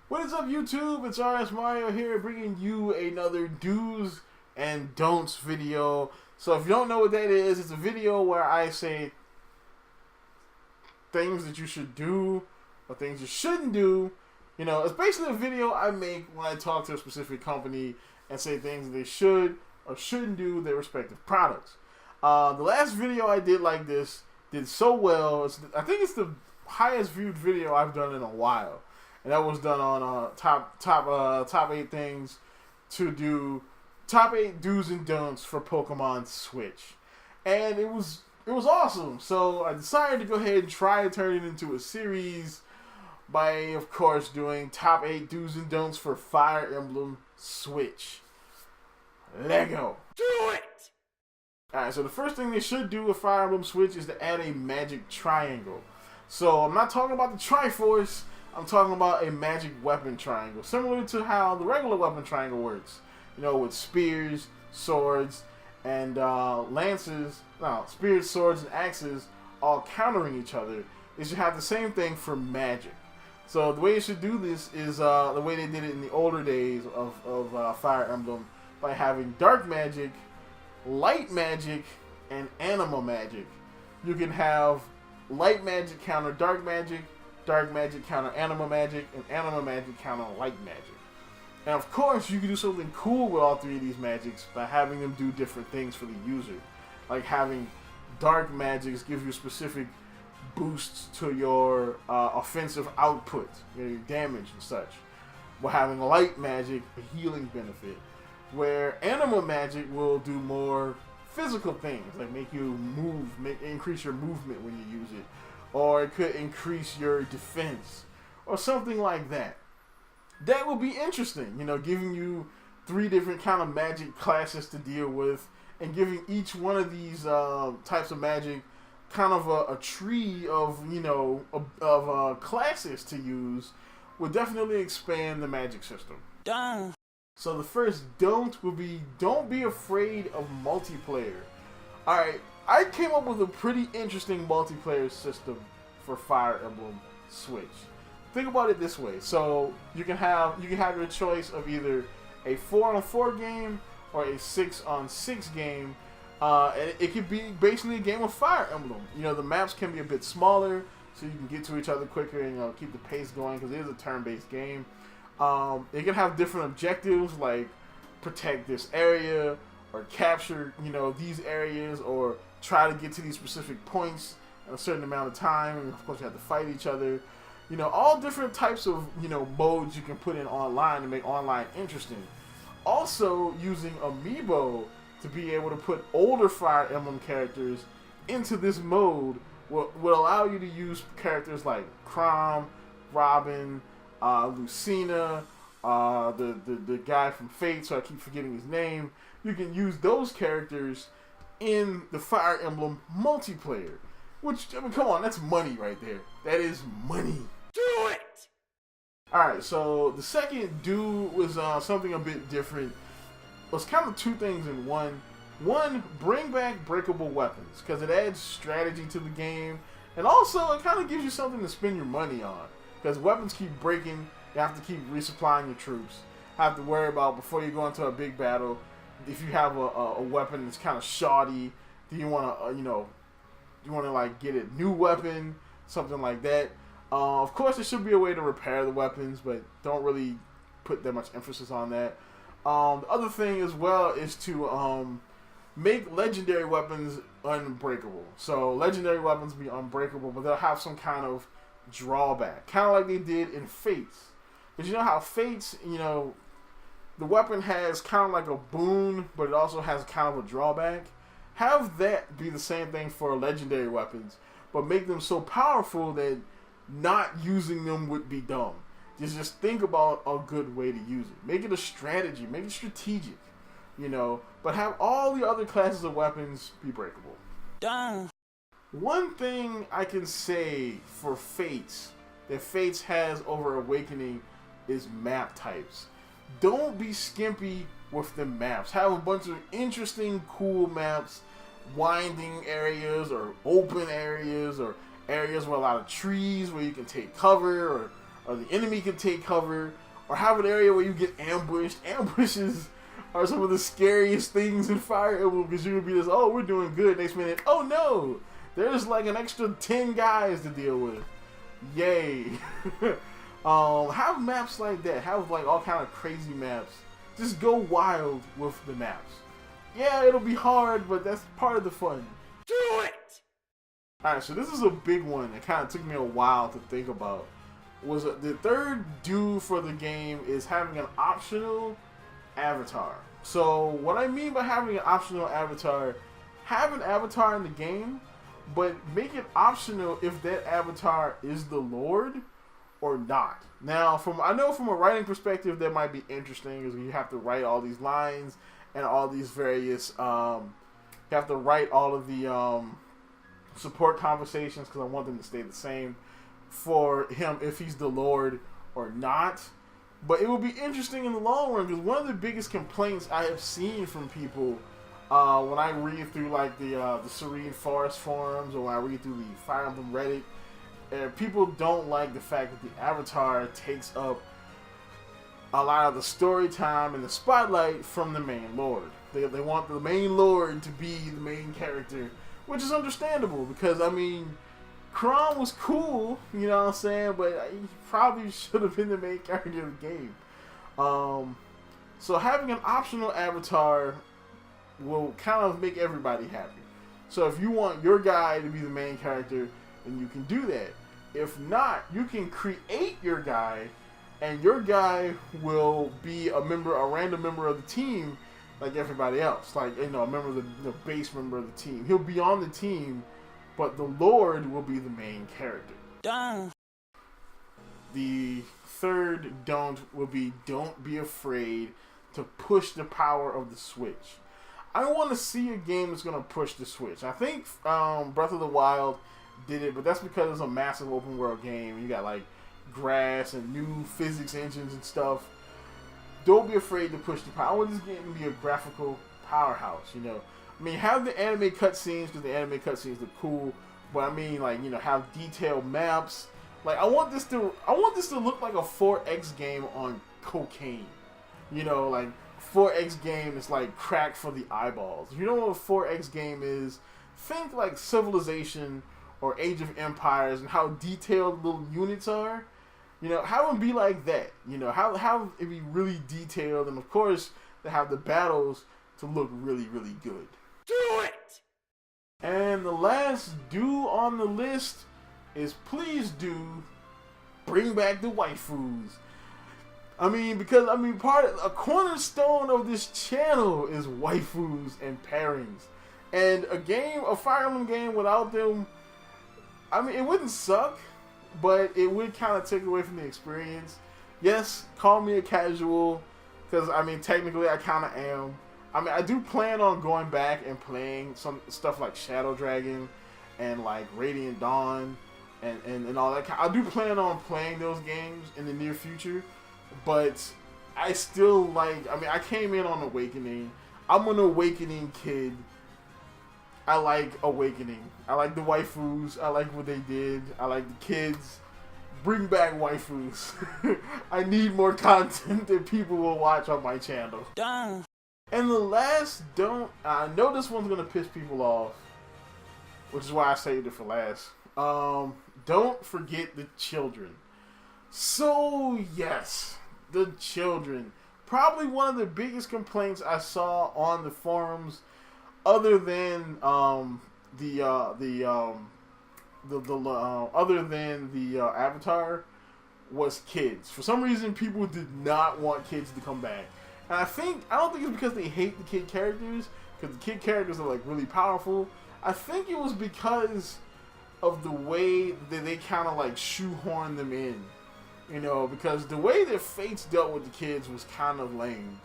What is up, YouTube? It's RS Mario here, bringing you another do's and don'ts video. So if you don't know what that is, it's a video where I say things that you should do or things you shouldn't do. You know, it's basically a video I make when I talk to a specific company and say things that they should or shouldn't do with their respective products. The last video I did like this did so well. I think it's the highest viewed video I've done in a while. And that was done on top 8 things to do, top 8 do's and don'ts for Pokemon Switch, and it was awesome. So I decided to go ahead and try to turn it into a series by, of course, doing top 8 do's and don'ts for Fire Emblem Switch. Lego, do it! Alright, so the first thing they should do with Fire Emblem Switch is to add a magic triangle. So I'm not talking about the Triforce. I'm talking about a magic weapon triangle, similar to how the regular weapon triangle works. You know, with spears, swords, and lances. No, spears, swords, and axes all countering each other. They should have the same thing for magic. So the way you should do this is the way they did it in the older days of Fire Emblem, by having dark magic, light magic, and anima magic. You can have light magic counter dark magic counter anima magic, and anima magic counter light magic. And of course, you can do something cool with all 3 of these magics by having them do different things for the user. Like having dark magics give you specific boosts to your offensive output, your damage and such. While having light magic, a healing benefit. Where anima magic will do more physical things, like make you move, increase your movement when you use it. Or it could increase your defense, or something like that. That would be interesting, you know, giving you 3 different kind of magic classes to deal with, and giving each one of these types of magic kind of a tree of, you know, of classes to use, would definitely expand the magic system. Duh. So the first don't would be, don't be afraid of multiplayer. Alright, I came up with a pretty interesting multiplayer system for Fire Emblem Switch. Think about it this way. So you can have your choice of either a 4-on-4 game or a 6-on-6 game. And it could be basically a game of Fire Emblem. You know, the maps can be a bit smaller, so you can get to each other quicker and, you know, keep the pace going, because it is a turn-based game. It can have different objectives, like protect this area, or capture, you know, these areas, or try to get to these specific points in a certain amount of time. And of course, you have to fight each other. You know, all different types of, you know, modes you can put in online to make online interesting. Also, using Amiibo to be able to put older Fire Emblem characters into this mode will allow you to use characters like Chrom, Robin, Lucina, the guy from Fate, so I keep forgetting his name. You can use those characters in the Fire Emblem multiplayer. Which, I mean, come on, that's money right there. That is money. Do it! Alright, so the second do was something a bit different. It was kind of 2 things in one. One, bring back breakable weapons, because it adds strategy to the game. And also, it kind of gives you something to spend your money on. Because weapons keep breaking, you have to keep resupplying your troops. Have to worry about, before you go into a big battle, if you have a weapon that's kind of shoddy, do you want to, you know, you want to like get a new weapon, something like that. Of course, there should be a way to repair the weapons, but don't really put that much emphasis on that. The other thing as well is to make legendary weapons unbreakable. So legendary weapons be unbreakable, but they'll have some kind of drawback, kind of like they did in Fates. Because you know how Fates, you know, the weapon has kind of like a boon, but it also has kind of a drawback. Have that be the same thing for legendary weapons, but make them so powerful that not using them would be dumb. Just think about a good way to use it. Make it a strategy, make it strategic, you know, but have all the other classes of weapons be breakable. Duh. One thing I can say for Fates, that Fates has over Awakening, is map types. Don't be skimpy with the maps. Have a bunch of interesting, cool maps, winding areas, or open areas, or areas with a lot of trees where you can take cover, or or the enemy can take cover, or have an area where you get ambushed. Ambushes are some of the scariest things in Fire Emblem, because you would be just, oh, we're doing good. Next minute, oh no, there's like an extra 10 guys to deal with. Yay. Have maps like that. Have like all kind of crazy maps. Just go wild with the maps. Yeah, it'll be hard, but that's part of the fun. Do it! Alright, so this is a big one. It kind of took me a while to think about. The third do for the game is having an optional avatar. So what I mean by having an optional avatar, have an avatar in the game, but make it optional if that avatar is the Lord or not. Now, I know from a writing perspective that might be interesting, because you have to write all these lines and all these various, you have to write all of the support conversations, because I want them to stay the same for him if he's the Lord or not. But it will be interesting in the long run, because one of the biggest complaints I have seen from people when I read through like the Serene Forest forums, or when I read through the Fire Emblem Reddit, people don't like the fact that the avatar takes up a lot of the story time and the spotlight from the main lord. They want the main lord to be the main character, which is understandable, because I mean, Kron was cool, you know what I'm saying, but he probably should have been the main character of the game. So having an optional avatar will kind of make everybody happy. So if you want your guy to be the main character, then you can do that. If not, you can create your guy, and your guy will be a random member of the team, like everybody else. Like, you know, a member of the base member of the team. He'll be on the team, but the Lord will be the main character. Done. The third don't will be, don't be afraid to push the power of the Switch. I want to see a game that's going to push the Switch. I think Breath of the Wild did it, but that's because it's a massive open world game. You got like grass and new physics engines and stuff. Don't be afraid to push the power. I want this game to be a graphical powerhouse, you know. I mean, have the anime cutscenes, because the anime cutscenes look cool, but I mean, like, you know, have detailed maps. Like, I want this to look like a 4X game on cocaine. You know, like 4X game is like crack for the eyeballs. If you don't know what a 4X game is, think like Civilization or Age of Empires and how detailed little units are. You know, have them be like that. You know, have it be really detailed, and of course, to have the battles to look really, really good. Do it! And the last do on the list is, please do bring back the waifus. I mean, because a cornerstone of this channel is waifus and pairings. And a Fire Emblem game without them, I mean, it wouldn't suck, but it would kind of take away from the experience. Yes, call me a casual, because I mean, technically I kind of am. I mean, I do plan on going back and playing some stuff like Shadow Dragon and like Radiant Dawn and all that. I do plan on playing those games in the near future, but I still like, I mean, I came in on Awakening. I'm an Awakening kid. I like Awakening. I like the waifus. I like what they did. I like the kids. Bring back waifus. I need more content that people will watch on my channel. Done. And the last don't, I know this one's going to piss people off, which is why I saved it for last. Don't forget the children. So, yes, the children. Probably one of the biggest complaints I saw on the forums, other than the Avatar, was kids. For some reason, people did not want kids to come back. And I don't think it's because they hate the kid characters, because the kid characters are like really powerful. I think it was because of the way that they kind of like shoehorn them in. You know, because the way that Fates dealt with the kids was kind of lame.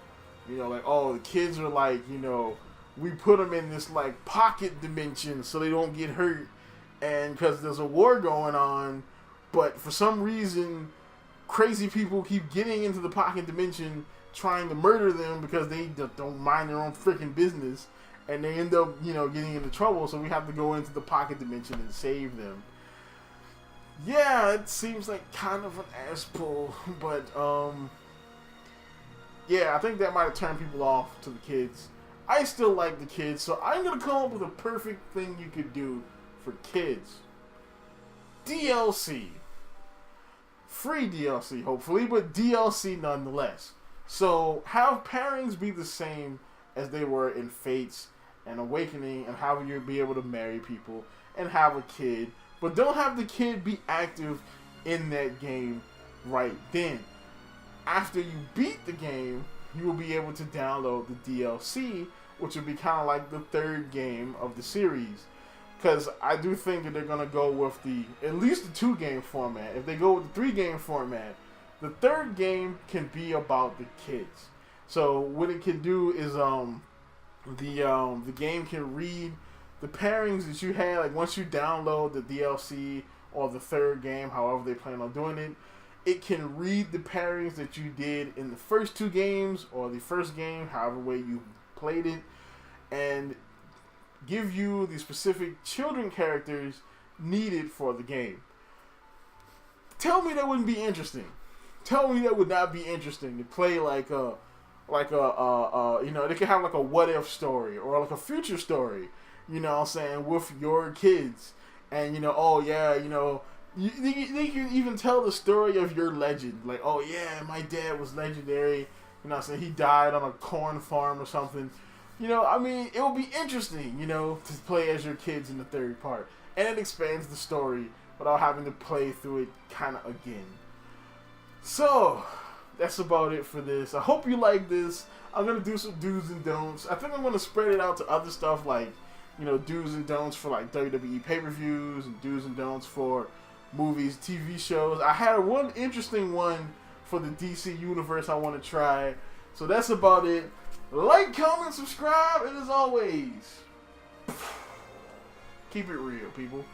You know, like, oh, the kids are like, you know, we put them in this like pocket dimension so they don't get hurt, and because there's a war going on, but for some reason crazy people keep getting into the pocket dimension trying to murder them because they don't mind their own freaking business, and they end up, you know, getting into trouble, so we have to go into the pocket dimension and save them. Yeah, it seems like kind of an ass pull, but yeah, I think that might have turned people off to the kids. I still like the kids, so I'm gonna come up with a perfect thing you could do for kids. DLC. Free DLC, hopefully, but DLC nonetheless. So have pairings be the same as they were in Fates and Awakening, and how you'll be able to marry people and have a kid, but don't have the kid be active in that game right then. After you beat the game, you will be able to download the DLC, which will be kind of like the third game of the series. Because I do think that they're going to go with at least the 2-game format. If they go with the 3-game format, the third game can be about the kids. So what it can do is the game can read the pairings that you had. Like once you download the DLC or the third game, however they plan on doing it, it can read the pairings that you did in the first 2 games or the first game, however way you played it, and give you the specific children characters needed for the game. Tell me that wouldn't be interesting. Tell me that would not be interesting to play like a you know, they could have like a what if story or like a future story, you know what I'm saying, with your kids. And you know, oh yeah, you know, they can even tell the story of your legend. Like, oh yeah, my dad was legendary, you know what I'm saying, he died on a corn farm or something. You know, I mean, it will be interesting, you know, to play as your kids in the third part. And it expands the story without having to play through it kind of again. So, that's about it for this. I hope you like this. I'm going to do some do's and don'ts. I think I'm going to spread it out to other stuff like, you know, do's and don'ts for like WWE pay-per-views and do's and don'ts for movies, TV shows. I had one interesting one for the DC universe I want to try. So that's about it. Like, comment, subscribe, and as always, keep it real, people.